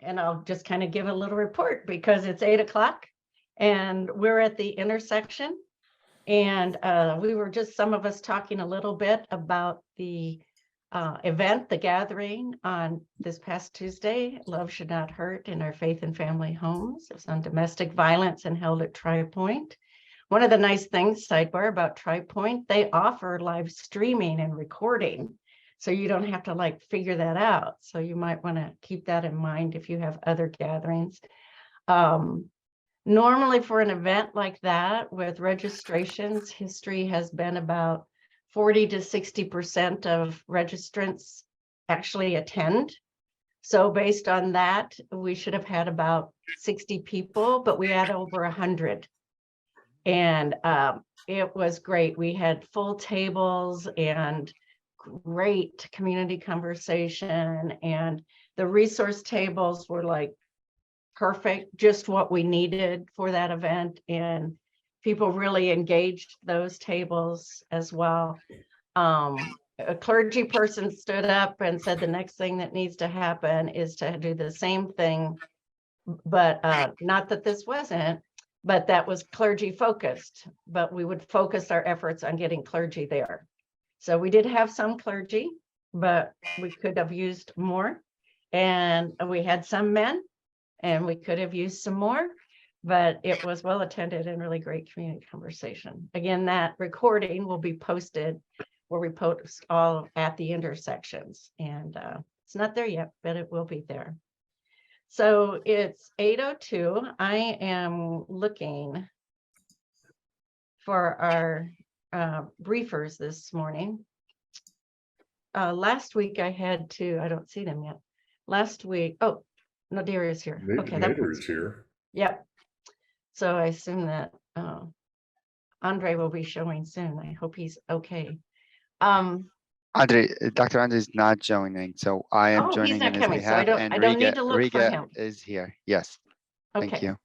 and I'll just kind of give a little report because it's 8 o'clock and we're at the intersection. And we were just, some of us, talking a little bit about the event, the gathering on this past Tuesday, Love Should Not Hurt in Our Faith and Family Homes. It was on domestic violence and held at Tri-Point. One of the nice things, sidebar, about Tri-Point, they offer live streaming and recording. So you don't have to like figure that out. So you might want to keep that in mind if you have other gatherings. Normally for an event like that with registrations, history has been about 40 to 60% of registrants actually attend. So based on that, we should have had about 60 people, but we had over 100. And it was great. We had full tables and great community conversation, and the resource tables were like perfect, just what we needed for that event, and people really engaged those tables as well. A clergy person stood up and said the next thing that needs to happen is to do the same thing, but not that this wasn't, but that was clergy focused, but we would focus our efforts on getting clergy there. So we did have some clergy, but we could have used more. And we had some men, and we could have used some more, but it was well attended and really great community conversation. Again, that recording will be posted where we post all at the intersections, and it's not there yet, but it will be there. So it's 8:02. I am looking for our briefers this morning. Last week I had to, I don't see them yet. Last week, oh, Nader is here. Okay, Nader is here. Yep. So I assume that Andre will be showing soon. I hope he's okay. Dr. Andre is not joining, so I am joining on his behalf, so and I don't need to look for Riga him. is here. Yes. Okay. Thank you.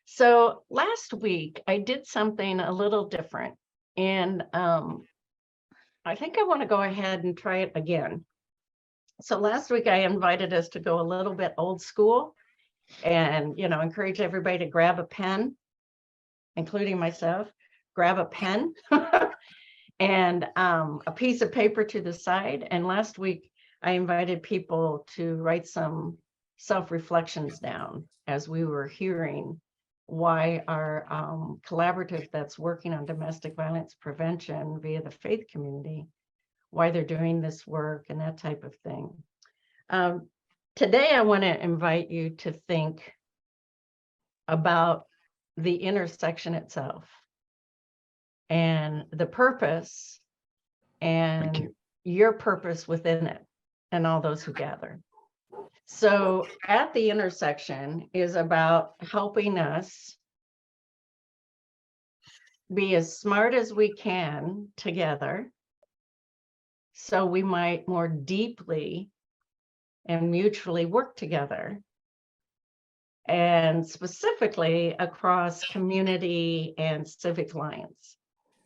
So last week I did something a little different, and I think I want to go ahead and try it again. So last week I invited us to go a little bit old school and, encourage everybody to grab a pen, including myself, grab a pen and a piece of paper to the side. And last week I invited people to write some self-reflections down as we were hearing why our collaborative that's working on domestic violence prevention via the faith community, why they're doing this work and that type of thing. Today, I want to invite you to think about the intersection itself and the purpose and your purpose within it and all those who gather. So at the intersection is about helping us be as smart as we can together, so we might more deeply and mutually work together, and specifically across community and civic lines.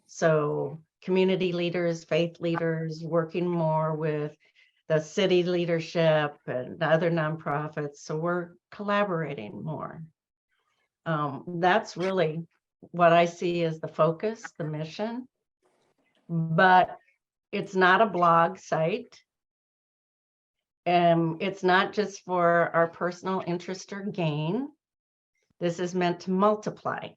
So community leaders, faith leaders, working more with the city leadership and other nonprofits. So we're collaborating more. That's really what I see as the focus, the mission. But it's not a blog site. It's not just for our personal interest or gain. This is meant to multiply.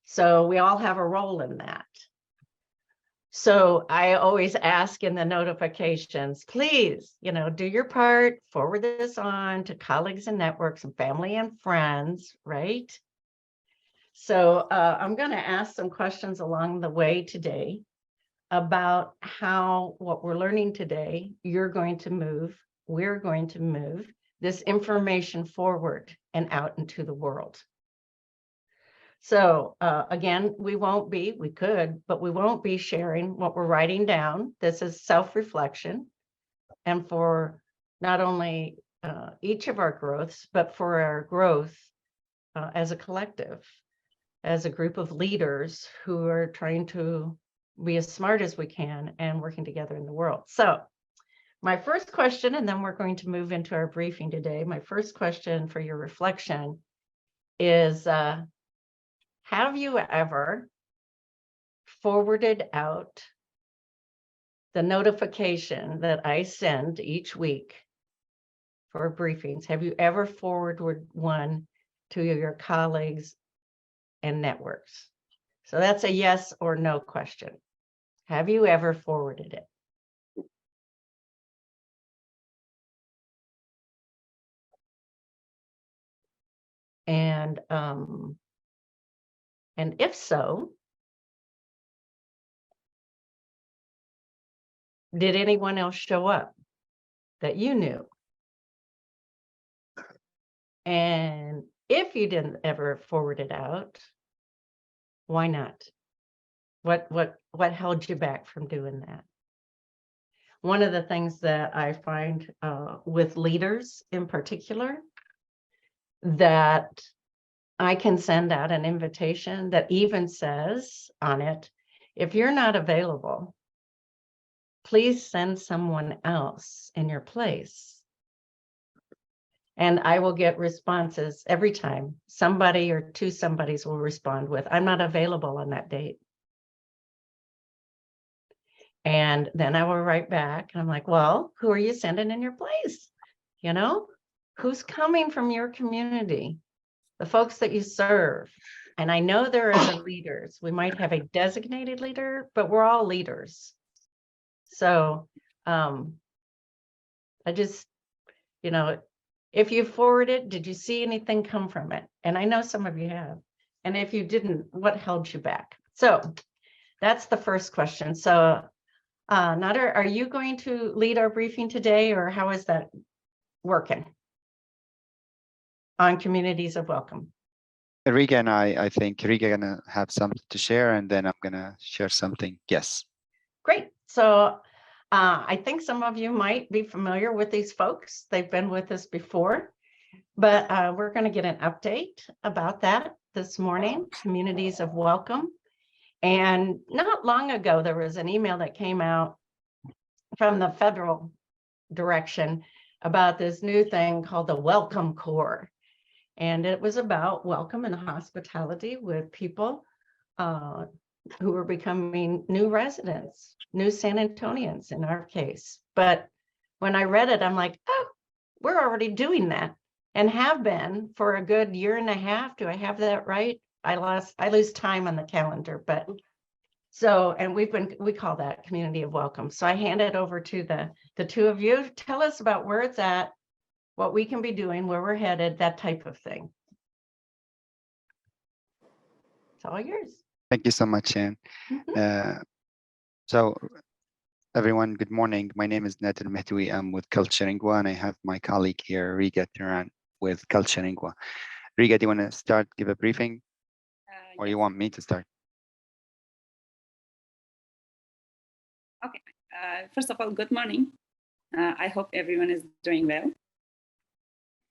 So we all have a role in that. So I always ask in the notifications, please, do your part, forward this on to colleagues and networks and family and friends, right? So I'm going to ask some questions along the way today about how what we're learning today, we're going to move this information forward and out into the world. So again, we won't be sharing what we're writing down. This is self-reflection, and for not only each of our growths, but for our growth as a collective, as a group of leaders who are trying to be as smart as we can and working together in the world. So my first question, and then we're going to move into our briefing today. My first question for your reflection is, have you ever forwarded out the notification that I send each week for briefings? Have you ever forwarded one to your colleagues and networks? So that's a yes or no question. Have you ever forwarded it? And if so, did anyone else show up that you knew? And if you didn't ever forward it out, why not? What held you back from doing that? One of the things that I find with leaders in particular, that I can send out an invitation that even says on it, if you're not available, please send someone else in your place. And I will get responses every time. Somebody or two somebodies will respond with, I'm not available on that date. And then I will write back and I'm like, well, who are you sending in your place? You know, who's coming from your community? The folks that you serve. And I know there are the leaders. We might have a designated leader, but we're all leaders. So I just, you know, if you forward it, did you see anything come from it? And I know some of you have. And if you didn't, what held you back? So that's the first question. So Nader, are you going to lead our briefing today, or how is that working on communities of welcome? Riga and I think Riga gonna have something to share, and then I'm gonna share something. Yes. Great. So I think some of you might be familiar with these folks. They've been with us before, but we're going to get an update about that this morning, communities of welcome. And not long ago, there was an email that came out from the federal direction about this new thing called the Welcome Corps. And it was about welcome and hospitality with people who were becoming new residents, new San Antonians in our case. But when I read it, I'm like, oh, we're already doing that and have been for a good year and a half. Do I have that right? I lose time on the calendar, but so, and we call that community of welcome. So I hand it over to the two of you. Tell us about where it's at, what we can be doing, where we're headed, that type of thing. It's all yours. Thank you so much, Shan. So everyone, good morning. My name is Nader Mehdoui. I'm with Culturingua, and I have my colleague here, Riga Turan, with Culturingua. Riga, do you want to start, give a briefing? Or you want me to start? Okay. First of all, good morning. I hope everyone is doing well.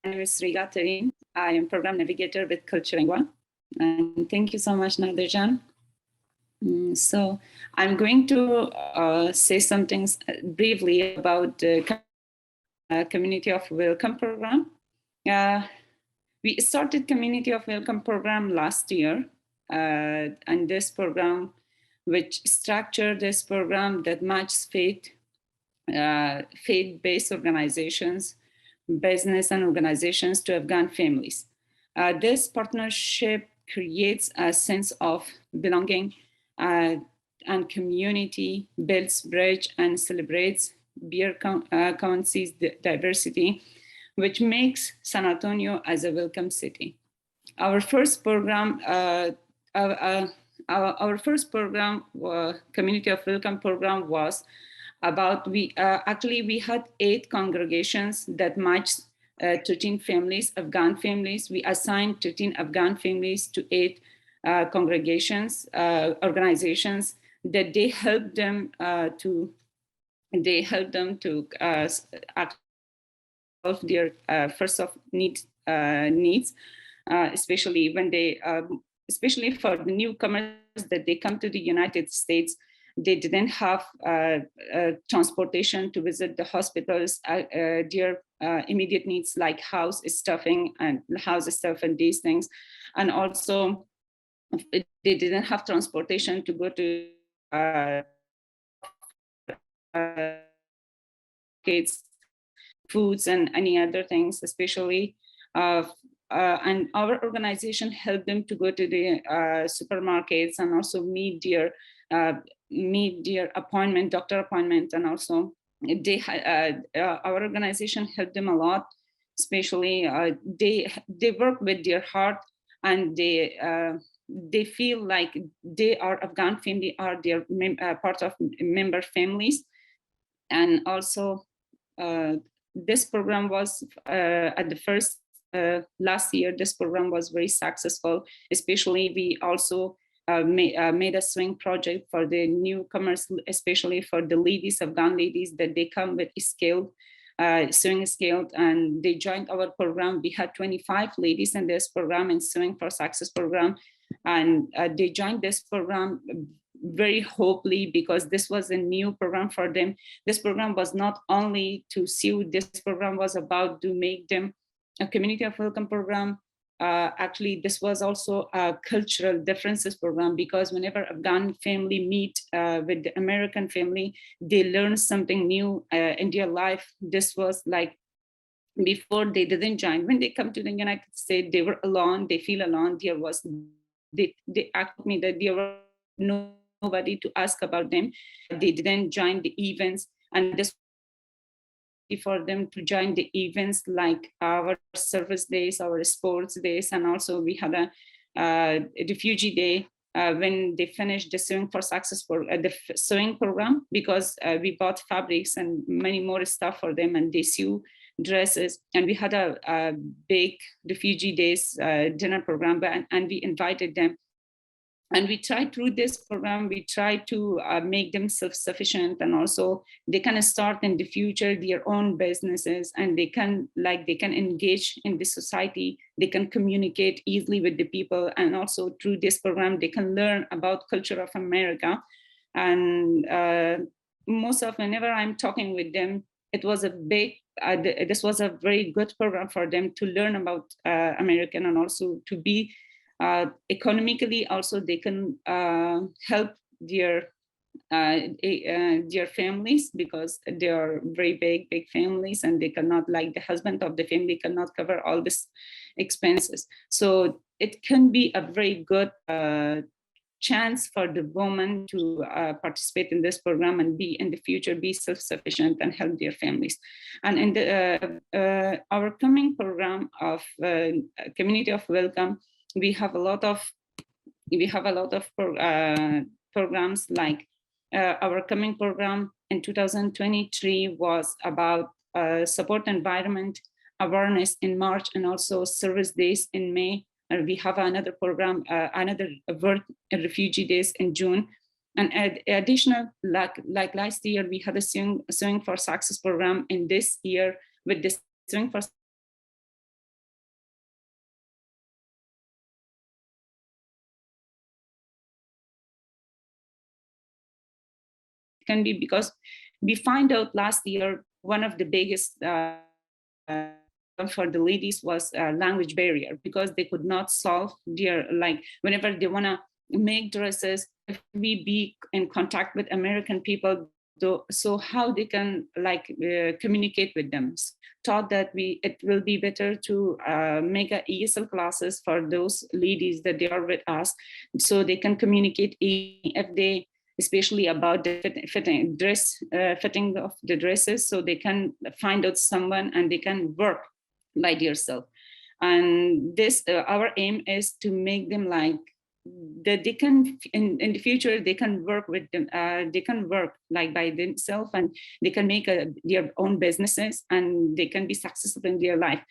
My name is Riga Turan. I am Program Navigator with Culturingua. And thank you so much, Nader-jan. So I'm going to say some things briefly about the Community of Welcome program. We started Community of Welcome program last year. And this program, which structured this program that matches faith-based organizations, business and organizations to Afghan families. This partnership creates a sense of belonging and community, builds bridge and celebrates beer county's diversity, which makes San Antonio as a welcome city. Our first program, Community of Welcome program, was about, we had 8 congregations that matched 13 families, Afghan families. We assigned 13 Afghan families to 8 congregations, organizations, that they helped them to solve their first of needs, especially when they, especially for the newcomers that they come to the United States They didn't have transportation to visit the hospitals. Their immediate needs like house stuff and these things. And also they didn't have transportation to go to kids, foods and any other things, especially. And our organization helped them to go to the supermarkets and also meet their appointment, doctor appointment, and also our organization helped them a lot. Especially, they work with their heart, and they feel like they are Afghan family, are their part of member families. And also this program was at the first last year, this program was very successful. Especially we also made a swing project for the newcomers, especially for the ladies, Afghan ladies, that they come with skilled sewing skilled, and they joined our program. We had 25 ladies in this program, in Sewing for Success program, and they joined this program very hopefully, because this was a new program for them. This program was not only to sew, this program was about to make them a community of welcome program. Actually, this was also a cultural differences program, because whenever Afghan family meet with the American family, they learn something new in their life. This was like, before they didn't join, when they come to the United States, they were alone, they feel alone. They asked me that there were nobody to ask about them. They didn't join the events, and this for them to join the events like our service days, our sports days, and also we had a refugee day when they finished the Sewing for Success the sewing program, because we bought fabrics and many more stuff for them, and they sew dresses. And we had a big refugee days dinner program, and we invited them. And we try through this program, we try to make them self-sufficient, and also they can start in the future their own businesses, and they can engage in the society, they can communicate easily with the people. And also through this program, they can learn about culture of America. And most of whenever I'm talking with them, it was a big, this was a very good program for them to learn about American, and also to be economically, also they can help their families, because they are very big families, and they cannot, like the husband of the family cannot cover all this expenses. So it can be a very good chance for the woman to participate in this program and be in the future, be self-sufficient and help their families. And in the our coming program of Community of Welcome, we have a lot of programs. Like our coming program in 2023 was about support environment awareness in March, and also service days in May. And we have another program, another work refugee days in June. And additional, like last year, we had a Sewing for Success program. In this year, with this Sewing for can be, because we find out last year one of the biggest for the ladies was a language barrier, because they could not solve their, like whenever they want to make dresses, if we be in contact with American people, so how they can communicate with them. Thought that it will be better to make a ESL classes for those ladies that they are with us, so they can communicate if they, especially about the fitting of the dresses, so they can find out someone and they can work by themselves. And this, our aim is to make them like that they can in the future they can work with them, they can work like by themselves, and they can make their own businesses, and they can be successful in their life.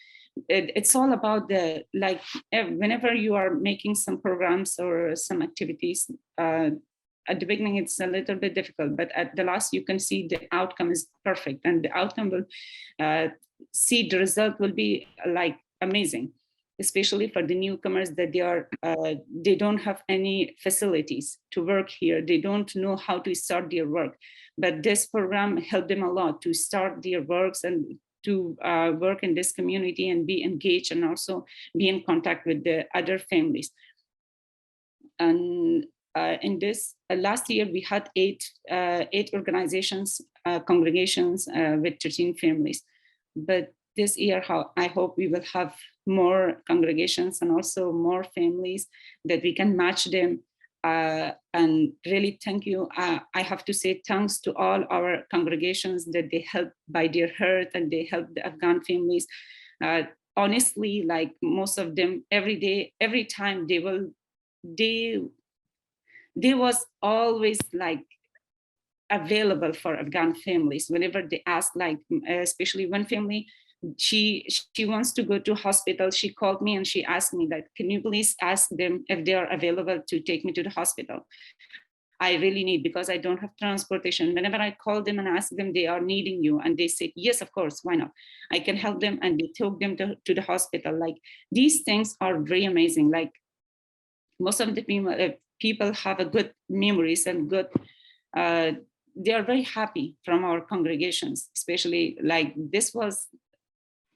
It's all about the, like, whenever you are making some programs or some activities, at the beginning it's a little bit difficult, but at the last you can see the outcome is perfect, and the outcome will see the result will be like amazing. especially for the newcomers, that they don't have any facilities to work here. They don't know how to start their work, but this program helped them a lot to start their works and to work in this community and be engaged and also be in contact with the other families. And in this last year, we had eight organizations, congregations with 13 families. But this year, I hope we will have more congregations and also more families that we can match them. And really, thank you. I have to say thanks to all our congregations that they help by their heart and they help the Afghan families. Honestly, like most of them, every day, every time they was always like available for Afghan families whenever they ask, like especially one family, she wants to go to hospital. She called me and she asked me that, can you please ask them if they are available to take me to the hospital? I really need, because I don't have transportation. Whenever I call them and ask them, they are needing you. And they said, yes, of course, why not? I can help them. And they took them to the hospital. Like, these things are very amazing. Like, most of the people have a good memories and good, they are very happy from our congregations, especially like this was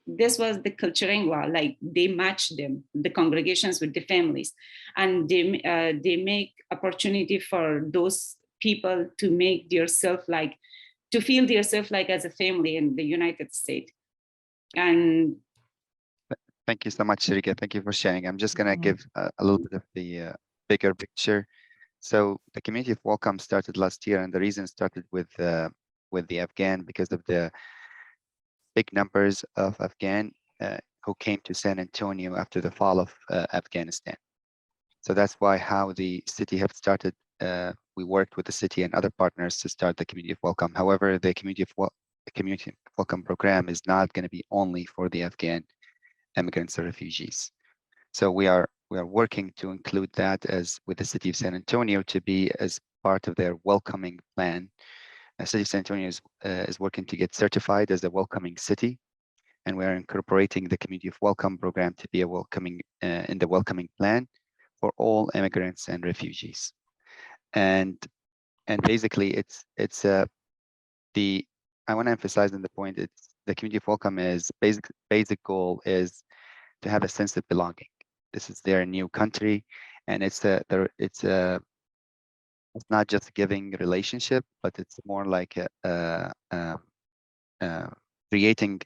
the Culturingua, like they match them, the congregations with the families, and they make opportunity for those people to make themselves like, to feel themselves like as a family in the United States. And Thank you so much, Riga. Thank you for sharing. I'm just going to give a little bit of the bigger picture. So the community of welcome started last year, and the reason started with the Afghan, because of the big numbers of Afghan who came to San Antonio after the fall of Afghanistan. So that's why how the city have started. We worked with the city and other partners to start the community of welcome. However, the community of welcome program is not going to be only for the Afghan immigrants or refugees. So we are working to include that as with the city of San Antonio to be as part of their welcoming plan. The city of San Antonio is working to get certified as a welcoming city, and we're incorporating the community of welcome program to be a welcoming in the welcoming plan for all immigrants and refugees. And basically it's the, I want to emphasize on the point, it's the community of welcome is basic goal is to have a sense of belonging. This is their new country, and it's not just giving relationship, but it's more like creating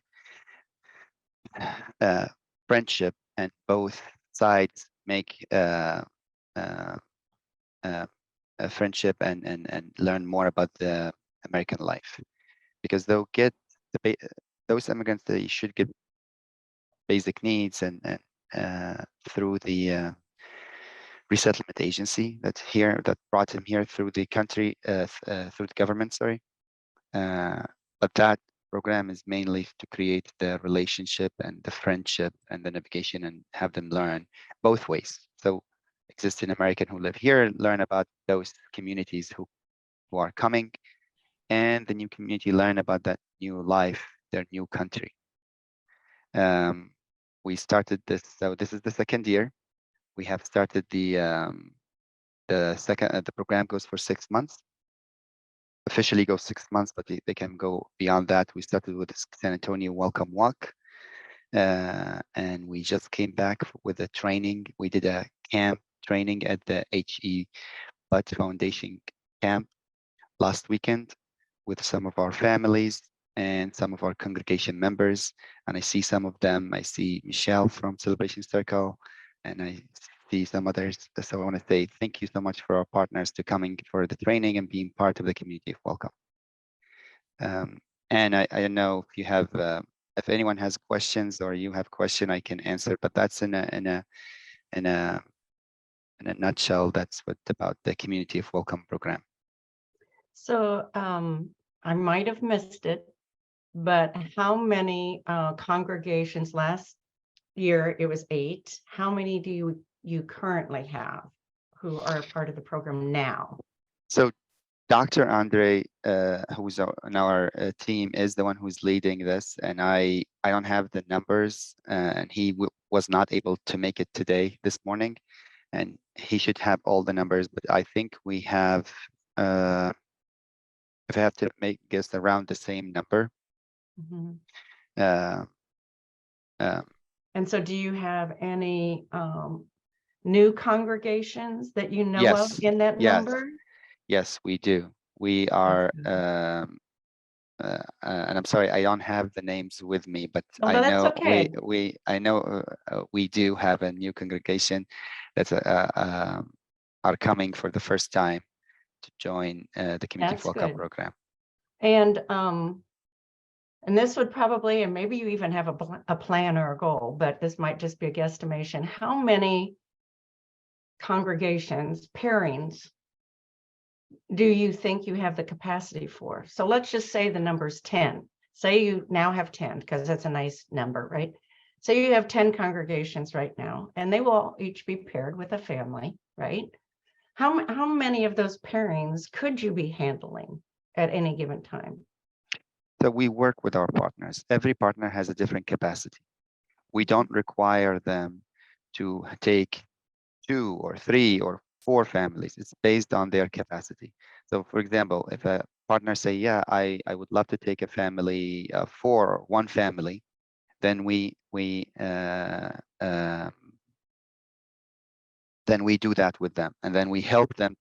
friendship, and both sides make a friendship and learn more about the American life, because they'll get those immigrants, they should get basic needs and through the resettlement agency that brought him here through the country, through the government, sorry. But that program is mainly to create the relationship and the friendship and the navigation and have them learn both ways. So existing American who live here learn about those communities who are coming, and the new community learn about that new life, their new country. We started this, so this is the second year. We have started the program goes for 6 months. Officially goes 6 months, but they can go beyond that. We started with the San Antonio Welcome Walk, and we just came back with a training. We did a camp training at the HE Butt Foundation camp last weekend with some of our families and some of our congregation members. And I see some of them. I see Michelle from Celebration Circle, and I see some others. So I want to say thank you so much for our partners to coming for the training and being part of the community of welcome. And I don't know if you have, if anyone has questions or you have question, I can answer. But that's in a nutshell. That's what about the community of welcome program. So I might have missed it, but how many congregations last year? It was 8. How many do you currently have who are part of the program now? So Dr. Andre, who's on our team, is the one who's leading this, and I I don't have the numbers, and he was not able to make it today, this morning, and he should have all the numbers. But I think we have, if I have to make guess, around the same number. Mhm. Uh, um, And so do you have any new congregations that you know of yes, in that yes, number? yes, we do. We That's are, good. and I'm sorry, I don't have the names with me, but Oh, I but that's know okay. I know we do have a new congregation that's are coming for the first time to join the Community That's Welcome good. program. And this would probably, and maybe you even have a plan or a goal, but this might just be a guesstimation. How many congregations, pairings, do you think you have the capacity for? So let's just say the number's 10. Say you now have 10, because that's a nice number, right? Say you have 10 congregations right now, and they will each be paired with a family, right? How many of those pairings could you be handling at any given time? So we work with our partners. Every partner has a different capacity. We don't require them to take 2 or 3 or 4 families. It's based on their capacity. So for example, if a partner say, yeah, I would love to take a family of 4 or 1 family, then we do that with them, and then we help them.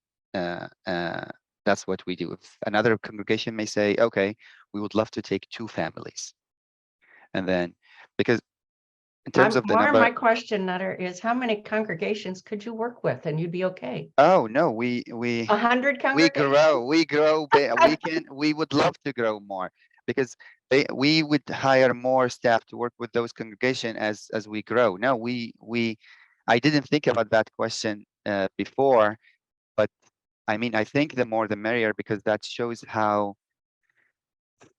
That's what we do. If another congregation may say, okay, we would love to take 2 families, and then, because in terms of the More of number, my question, Nutter, is how many congregations could you work with and you'd be okay? oh no, we 100 we congregations? grow. We would love to grow more, because we would hire more staff to work with those congregation as we grow. No, I didn't think about that question before, but I mean, I think the more the merrier, because that shows how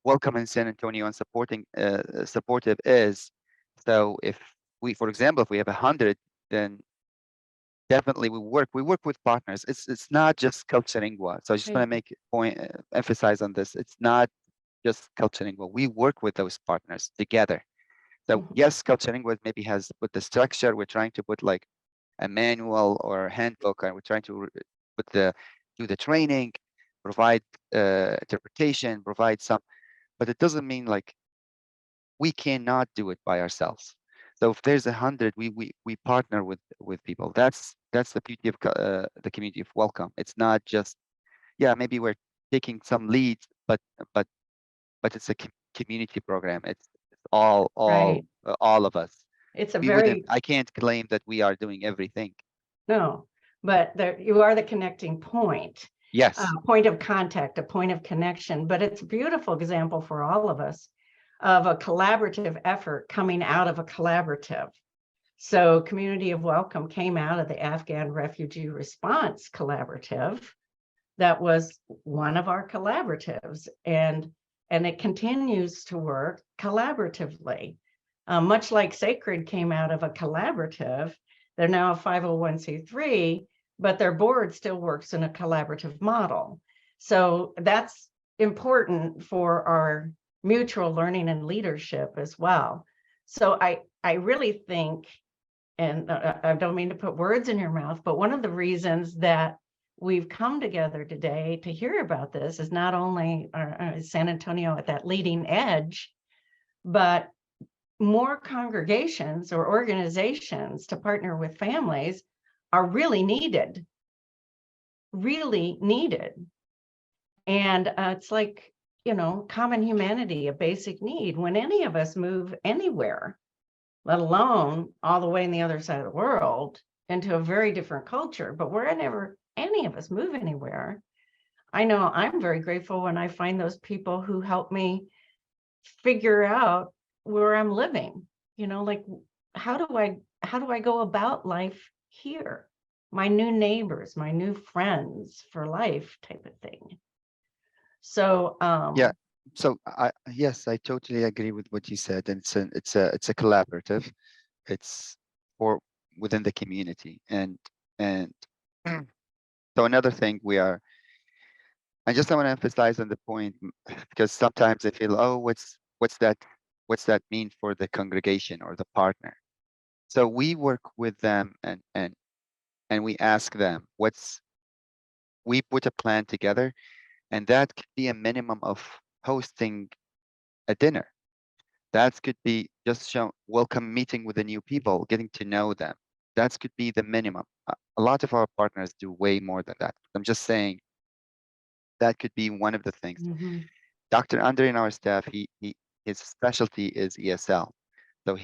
welcome in San Antonio and supportive is. So if we, for example, if we have 100, then definitely we work with partners. It's not just Culturingua. So I just want to make point emphasize on this. It's not just Culturingua. We work with those partners together. So Mhm. yes, Culturingua maybe has put the structure. We're trying to put like a manual or a handbook, and we're trying to do the training, provide interpretation, provide some, but it doesn't mean like we cannot do it by ourselves. So if there's 100, we partner with people. That's the beauty of the community of welcome. It's not just, yeah, maybe we're taking some leads, but it's a community program. It's Right. all of us. It's a We wouldn't. very, I can't claim that we are doing everything. no, but there, you are the connecting point, Yes. point of contact, a point of connection. But it's a beautiful example for all of us of a collaborative effort coming out of a collaborative. So Community of Welcome came out of the Afghan Refugee Response Collaborative. That was one of our collaboratives, and it continues to work collaboratively. Much like Sacred came out of a collaborative, they're now a 501c3, but their board still works in a collaborative model. So that's important for our mutual learning and leadership as well. So I really think, and I don't mean to put words in your mouth, but one of the reasons that we've come together today to hear about this is not only San Antonio at that leading edge, but more congregations or organizations to partner with families are really needed. And it's like, common humanity, a basic need. When any of us move anywhere, let alone all the way in the other side of the world into a very different culture, but wherever any of us move anywhere, I know I'm very grateful when I find those people who help me figure out where I'm living, like how do I go about life here? My new neighbors, my new friends for life type of thing. So Yeah. So yes, I totally agree with what you said, and it's a collaborative. It's for within the community, and so another thing I just want to emphasize on the point, because sometimes I feel, oh, what's that what's that mean for the congregation or the partner? So we work with them and we ask them we put a plan together, and that could be a minimum of hosting a dinner. That could be just welcome meeting with the new people, getting to know them. That could be the minimum. A lot of our partners do way more than that. I'm just saying that could be one of the things. Mhm. Dr. Andre in our staff, his specialty is ESL. So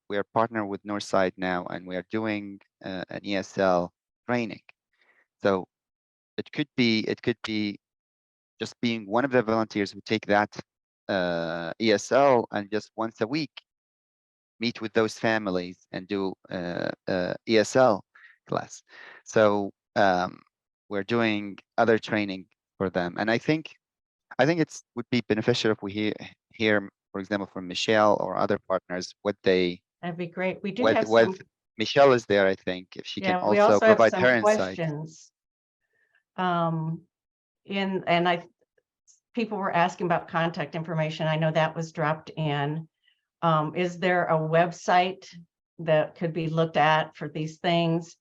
we are partnered with Northside now, and we are doing an ESL training. So it could be just being one of the volunteers who take that ESL and just once a week meet with those families and do ESL class. So we're doing other training for them, and I think it would be beneficial if we hear, for example, from Michelle or other partners what they That'd be great. We do what have what some, Michelle is there. I think if she can yeah, we also also have provide some her insight. questions. And people were asking about contact information. I know that was dropped in. Is there a website that could be looked at for these things?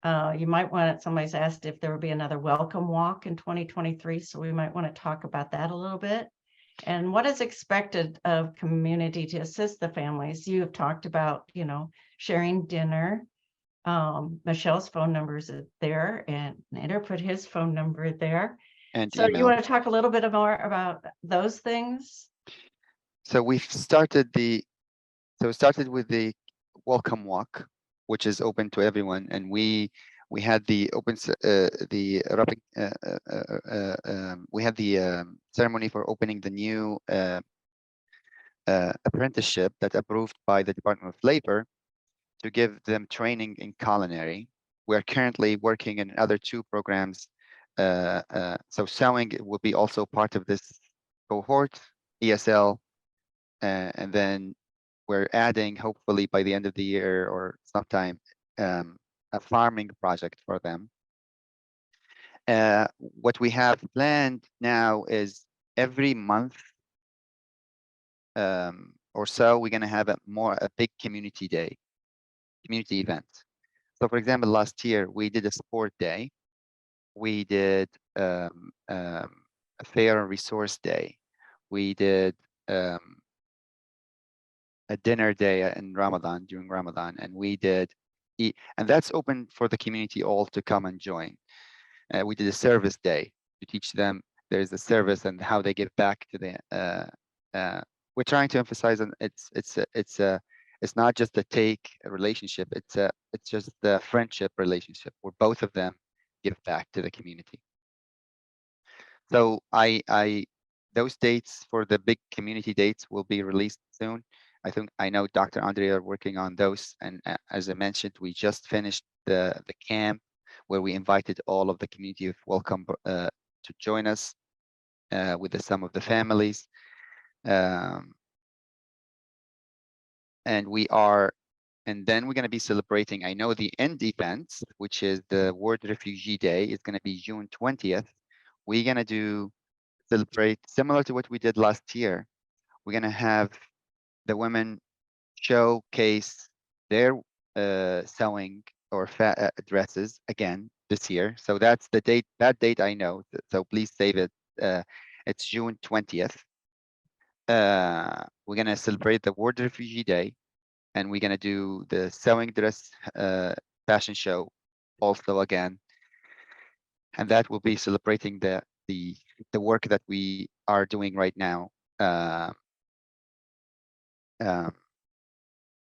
You might want it, somebody's asked if there will be another welcome walk in 2023. So we might want to talk about that a little bit. And what is expected of community to assist the families? You have talked about, sharing dinner. Michelle's phone number is there, and Nader put his phone number there. And So you email. want to talk a little bit more about those things? So we started with the welcome walk, which is open to everyone, and we had the we had the ceremony for opening the new apprenticeship that approved by the Department of Labor to give them training in culinary. We're currently working in other two programs. So sewing will be also part of this cohort, ESL, and then we're adding, hopefully by the end of the year or sometime, a farming project for them. What we have planned now is every month or so, we're going to have a big community event. So for example, last year we did a sport day. We did a fair and resource day. We did a dinner day in Ramadan, during Ramadan, and we did and that's open for the community all to come and join. We did a service day to teach them there's a service and how they give back to the we're trying to emphasize on it's not just a take relationship, it's just the friendship relationship where both of them give back to the community. So those dates for the big community dates will be released soon. I know Dr. Andre are working on those, and as I mentioned, we just finished the camp where we invited all of the community of welcome to join us with some of the families. And then we're going to be celebrating, I know the end event, which is the World Refugee Day, is going to be June 20th. We're going to celebrate similar to what we did last year. We're going to have the women showcase their sewing or dresses again this year. So that's the date. That date I know. So please save it. It's June 20th. We're gonna celebrate the World Refugee Day, and we're gonna do the sewing dress fashion show also again, and that will be celebrating the work that we are doing right now.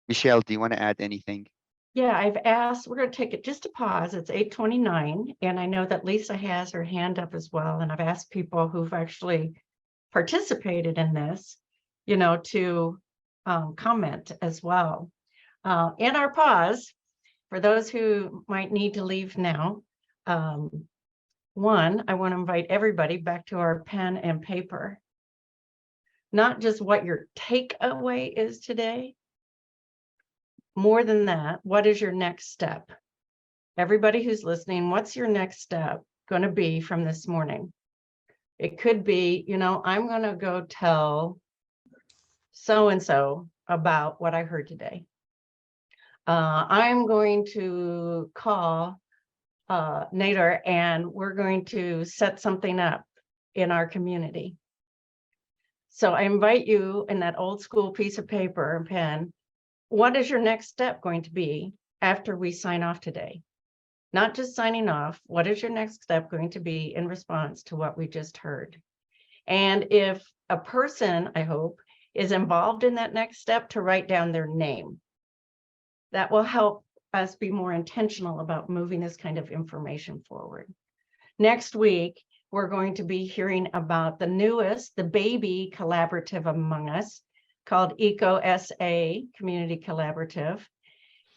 Michelle, do you want to add anything? Yeah, I've asked, we're going to take it just a pause. It's 8:29, and I know that Lisa has her hand up as well. And I've asked people who've actually participated in this, to comment as well. In our pause, for those who might need to leave now, one, I want to invite everybody back to our pen and paper. Not just what your takeaway is today. More than that, what is your next step? Everybody who's listening, what's your next step going to be from this morning? It could be, I'm going to go tell so-and-so about what I heard today. I'm going to call Nader, and we're going to set something up in our community. So I invite you in that old school piece of paper and pen, what is your next step going to be after we sign off today? Not just signing off, what is your next step going to be in response to what we just heard? And if a person, I hope, is involved in that next step, to write down their name. That will help us be more intentional about moving this kind of information forward. Next week, we're going to be hearing about the newest, the baby collaborative among us, called EcoSA Community Collaborative.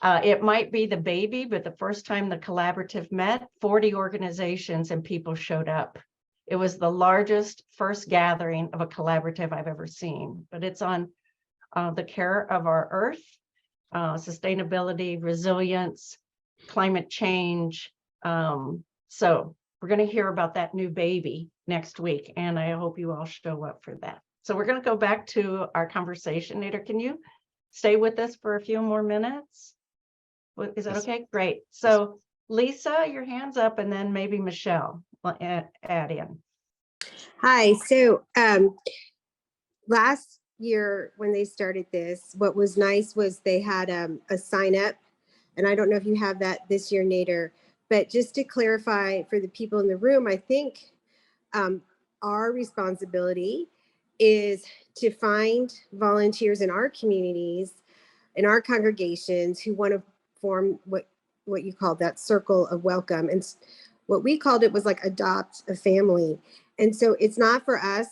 It might be the baby, but the first time the collaborative met, 40 organizations and people showed up. It was the largest first gathering of a collaborative I've ever seen, but it's on the care of our earth, sustainability, resilience, climate change. So we're going to hear about that new baby next week, and I hope you all show up for that. So we're going to go back to our conversation. Nader, can you stay with us for a few more minutes? Is that okay? Great. So Lisa, your hand's up, and then maybe Michelle will add in. Hi. So last year when they started this, what was nice was they had a sign up, and I don't know if you have that this year, Nader, but just to clarify for the people in the room, I think our responsibility is to find volunteers in our communities, in our congregations, who want to form what you call that circle of welcome. And what we called it was like adopt a family. And so it's not for us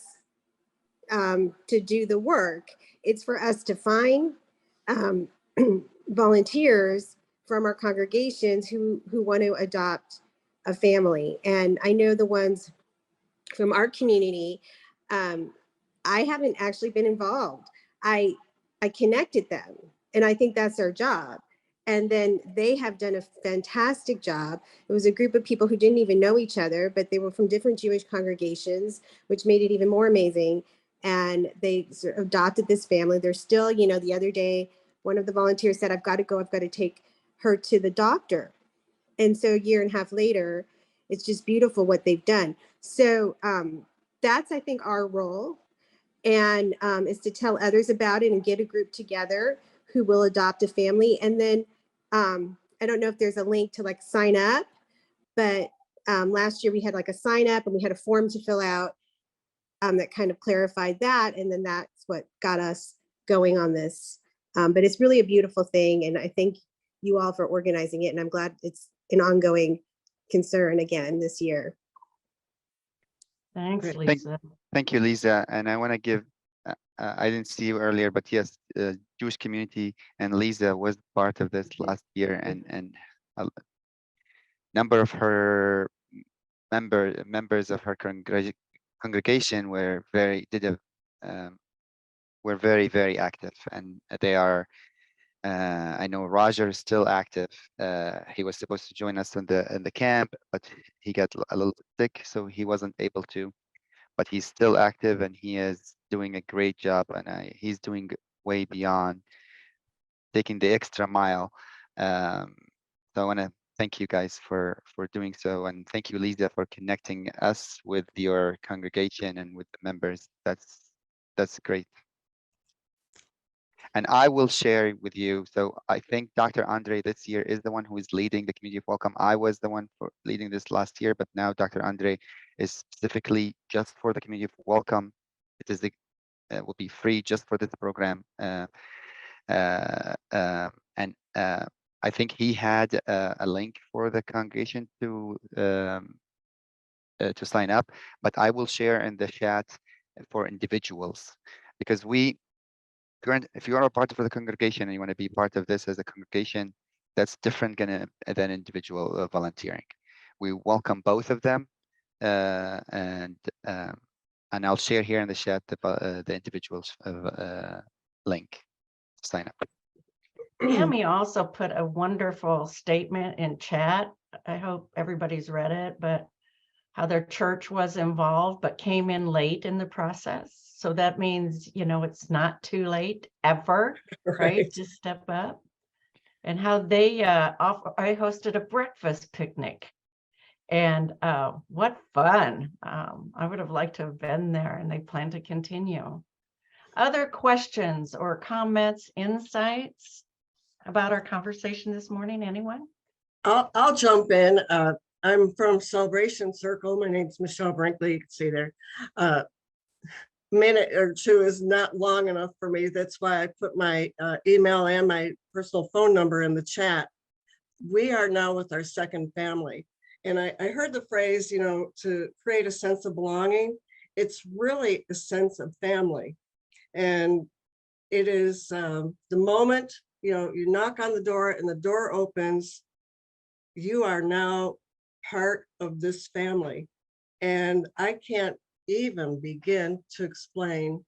to do the work. It's for us to find volunteers from our congregations who want to adopt a family. And I know the ones from our community, I haven't actually been involved. I connected them, and I think that's our job. And then they have done a fantastic job. It was a group of people who didn't even know each other, but they were from different Jewish congregations, which made it even more amazing. And they sort of adopted this family. They're still, you know, the other day, one of the volunteers said, I've got to take her to the doctor. And so a year and a half later, it's just beautiful what they've done. So that's, I think, our role, and is to tell others about it and get a group together who will adopt a family. And then I don't know if there's a link to like sign up, but last year we had like a sign up and we had a form to fill out that kind of clarified that. And then that's what got us going on this. But it's really a beautiful thing. And I thank you all for organizing it. And I'm glad it's an ongoing concern again this year. Thanks, Lisa. Thank you, Lisa. And I want to give, I didn't see you earlier, but yes, Jewish community and Lisa was part of this last year, and a number of her members of her congregation were very very active, and they are. I know Roger is still active. He was supposed to join us in the camp, but he got a little sick, so he wasn't able to. But he's still active, and he is doing a great job, and he's doing way beyond taking the extra mile. So I want to thank you guys for doing so, and thank you, Lisa, for connecting us with your congregation and with the members. That's great. And I will share with you. So I think Dr. Andre this year is the one who is leading the community of welcome. I was the one for leading this last year, but now Dr. Andre is specifically just for the community of welcome. It is will be free just for this program. I think he had a link for the congregation to sign up, but I will share in the chat for individuals, because if you are a part of the congregation and you want to be part of this as a congregation, that's different than individual volunteering. We welcome both of them, and I'll share here in the chat the individuals link to sign up. Tammy also put a wonderful statement in chat. I hope everybody's read it, but how their church was involved but came in late in the process. So that means, you know, it's not too late ever, right? To step up. And how they I hosted a breakfast picnic. And what fun. I would have liked to have been there, and they plan to continue. Other questions or comments, insights about our conversation this morning? Anyone? I'll jump in. I'm from Celebration Circle. My name's Michelle Brinkley. You can see there. Minute or two is not long enough for me. That's why I put my email and my personal phone number in the chat. We are now with our second family. And I heard the phrase, you know, to create a sense of belonging. It's really a sense of family. And it is the moment, you know, you knock on the door and the door opens, you are now part of this family. And I can't even begin to explain.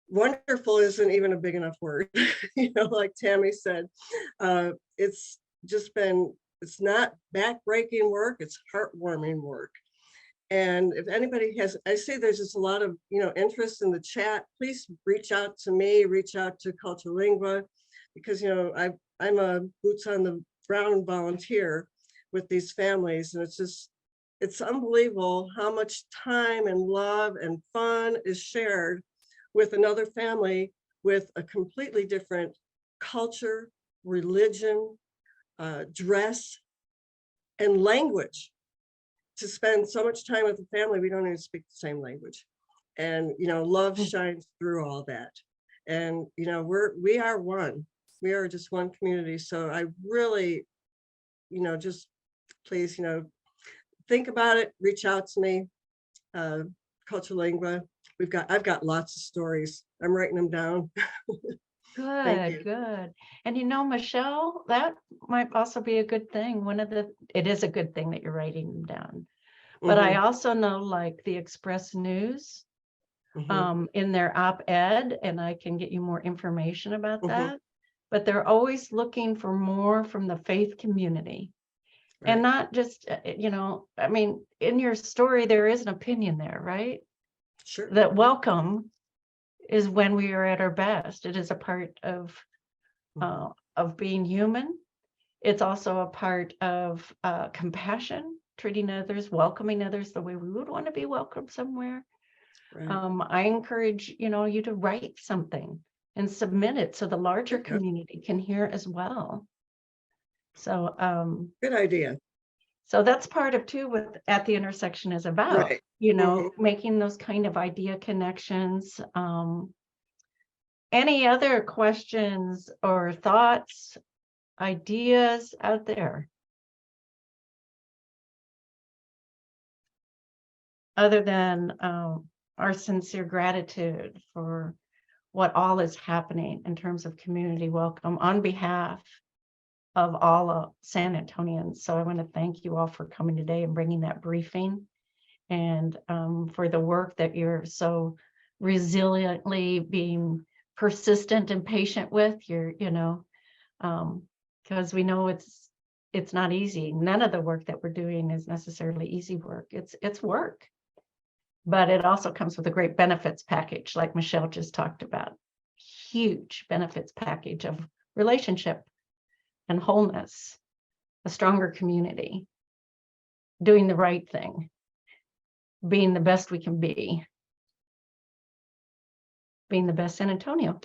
Wonderful isn't even a big enough word. You know, like Tammy said, it's just been, it's not backbreaking work, it's heartwarming work. And if anybody has, I see there's just a lot of, you know, interest in the chat, please reach out to me, reach out to Culturingua, because, you know, I'm a boots on the ground volunteer with these families. And it's just, it's unbelievable how much time and love and fun is shared with another family with a completely different culture, religion, dress, and language. To spend so much time with the family, we don't even speak the same language. And, you know, love shines through all that. And, you know, we are one. We are just one community. So I really, you know, just please, you know, think about it, reach out to me, Culturingua. I've got lots of stories. I'm writing them down. Good, good. And you know, Michelle, that might also be a good thing. It is a good thing that you're writing them down. But I also know, like the Express News, in their op-ed, and I can get you more information about that. But they're always looking for more from the faith community. Right. And not just, you know, I mean, in your story, there is an opinion there, right? Sure. That welcome is when we are at our best. It is a part of being human. It's also a part of compassion, treating others, welcoming others the way we would want to be welcomed somewhere. Right. I encourage, you know, you to write something and submit it so the larger community can hear as well. So good idea. So that's part of too what At the Intersection is about, you know, making those kind of idea connections. Any other questions or thoughts, ideas out there? Other than our sincere gratitude for what all is happening in terms of community welcome on behalf of all San Antonians. So I want to thank you all for coming today and bringing that briefing, and for the work that you're so resiliently being persistent and patient with. You know, because we know it's not easy. None of the work that we're doing is necessarily easy work. It's work, but it also comes with a great benefits package, like Michelle just talked about. Huge benefits package of relationship and wholeness, a stronger community, doing the right thing, being the best we can be, being the best San Antonio.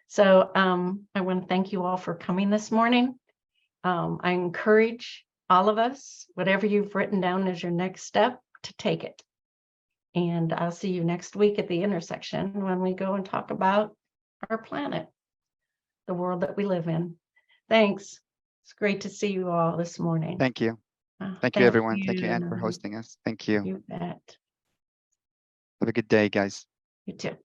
So I want to thank you all for coming this morning. I encourage all of us, whatever you've written down as your next step, to take it. And I'll see you next week at the intersection when we go and talk about our planet, the world that we live in. Thanks. It's great to see you all this morning. Thank you. Thank you, everyone. Thank you, Anne, for hosting us. Thank you. You bet. Have a good day, guys. You too.